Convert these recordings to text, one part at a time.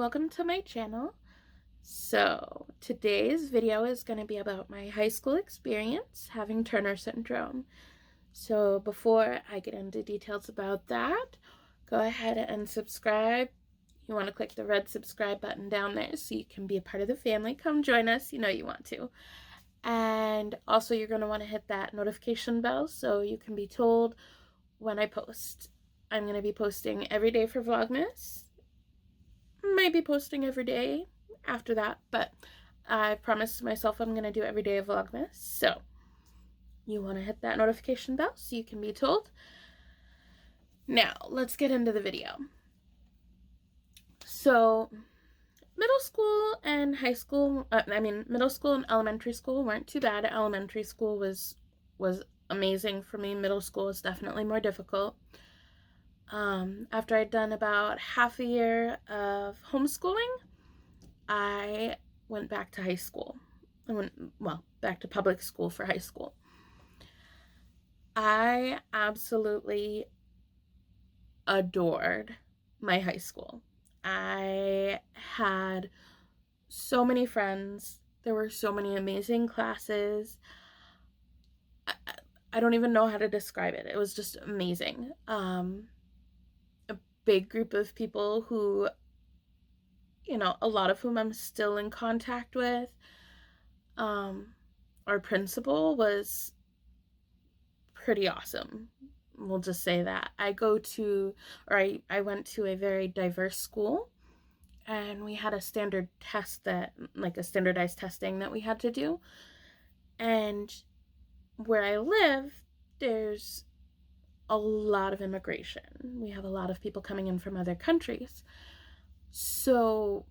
welcome to my channel. So today's video is going to be about my high school experience having Turner syndrome. So before I get into details about that, go ahead and subscribe. You want to click the red subscribe button down there so you can be a part of the family. Come join us, you know you want to. And also you're going to want to hit that notification bell so you can be told when I post. I'm going to be posting every day for Vlogmas. Might be posting every day after that, but I promised myself I'm going to do every day of Vlogmas. So you want to hit that notification bell so you can be told. Now, let's get into the video. So middle school and high school, middle school and elementary school weren't too bad. Elementary school was amazing for me. Middle school was definitely more difficult. After I'd done about half a year of homeschooling, I went back to high school. Back to public school for high school. I absolutely adored my high school. I had so many friends. There were so many amazing classes. I don't even know how to describe it. It was just amazing. A big group of people who, a lot of whom I'm still in contact with. Our principal was pretty awesome. We'll just say that. I went to a very diverse school, and we had a standard test a standardized testing that we had to do. And where I live, there's a lot of immigration. We have a lot of people coming in from other countries. So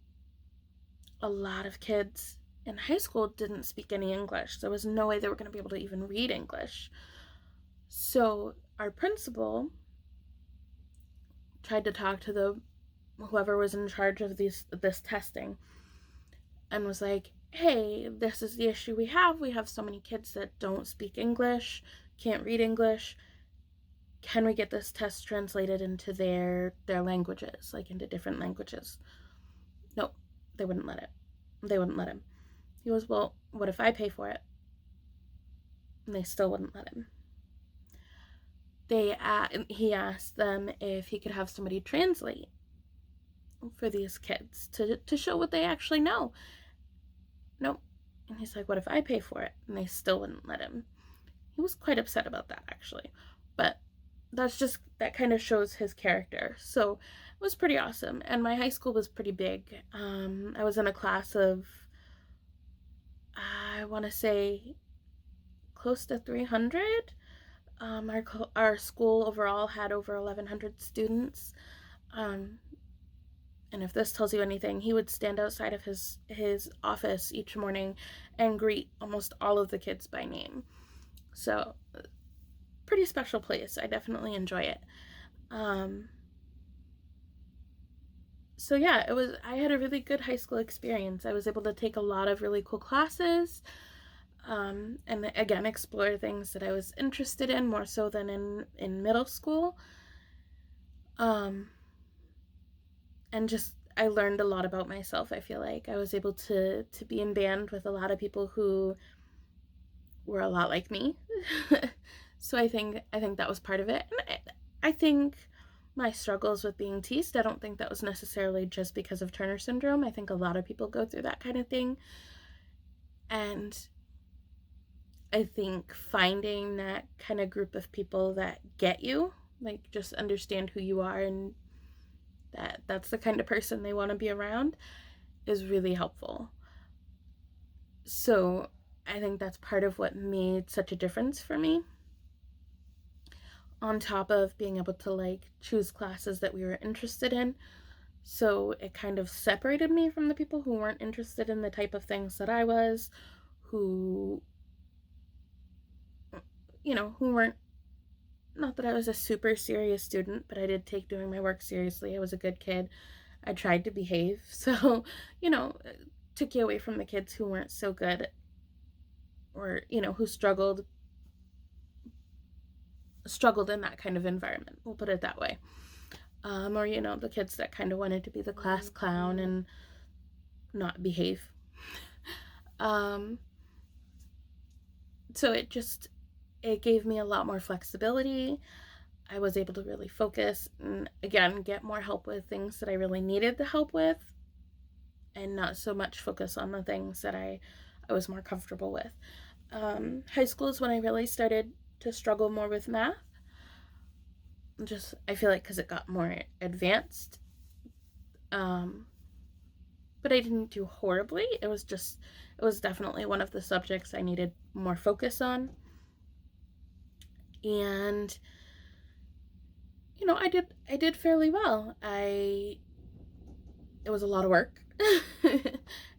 a lot of kids in high school didn't speak any English. There was no way they were going to be able to even read English. So our principal tried to talk to whoever was in charge of this testing and was like, hey, this is the issue we have. We have so many kids that don't speak English, can't read English. Can we get this test translated into their languages, like into different languages? No, they wouldn't let it. They wouldn't let him. He goes, well, what if I pay for it? And they still wouldn't let him. He asked them if he could have somebody translate for these kids to show what they actually know. Nope. And he's like, what if I pay for it? And they still wouldn't let him. He was quite upset about that, actually. But that kind of shows his character. So it was pretty awesome. And my high school was pretty big. I was in a class of, I want to say, close to 300. Our school overall had over 1,100 students. And if this tells you anything, he would stand outside of his office each morning and greet almost all of the kids by name. So, pretty special place. I definitely enjoy it. So yeah, I had a really good high school experience. I was able to take a lot of really cool classes. And again, explore things that I was interested in more so than in middle school. And just, I learned a lot about myself. I feel like I was able to be in band with a lot of people who were a lot like me. So I think that was part of it. And I think my struggles with being teased, I don't think that was necessarily just because of Turner syndrome. I think a lot of people go through that kind of thing. And I think finding that kind of group of people that get you, like just understand who you are and that's the kind of person they want to be around, is really helpful. So I think that's part of what made such a difference for me. On top of being able to choose classes that we were interested in. So it kind of separated me from the people who weren't interested in the type of things that I was, who weren't, not that I was a super serious student, but I did take doing my work seriously. I was a good kid. I tried to behave. So, took you away from the kids who weren't so good or, who struggled in that kind of environment. We'll put it that way. or the kids that kind of wanted to be the class clown and not behave. um, so it gave me a lot more flexibility. I was able to really focus and, again, get more help with things that I really needed the help with, and not so much focus on the things that I was more comfortable with. High school is when I really started to struggle more with math. I feel like because it got more advanced. Um, but I didn't do horribly. It was definitely one of the subjects I needed more focus on. And I did fairly well. It was a lot of work.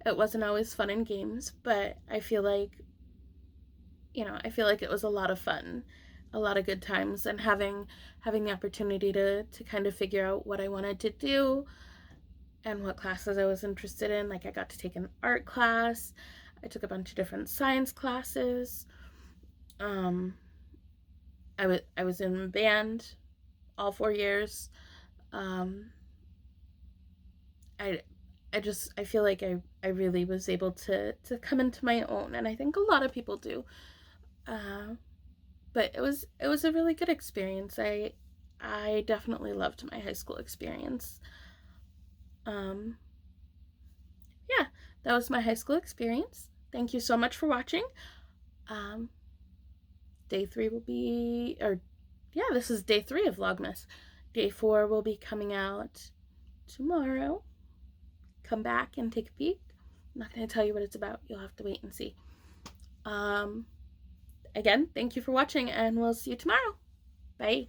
It wasn't always fun and games, but I feel like it was a lot of fun, a lot of good times, and having the opportunity to kind of figure out what I wanted to do and what classes I was interested in. Like, I got to take an art class. I took a bunch of different science classes. Um, I was in band all 4 years. Um, I I feel like I really was able to come into my own, and I think a lot of people do. Uh, but it was a really good experience. I definitely loved my high school experience. Um, yeah, that was my high school experience. Thank you so much for watching. Um, day 3 will be, or yeah, this is day 3 of Vlogmas. Day 4 will be coming out tomorrow. Come back and take a peek. I'm not going to tell you what it's about. You'll have to wait and see. Um, Again, thank you for watching, and we'll see you tomorrow. Bye.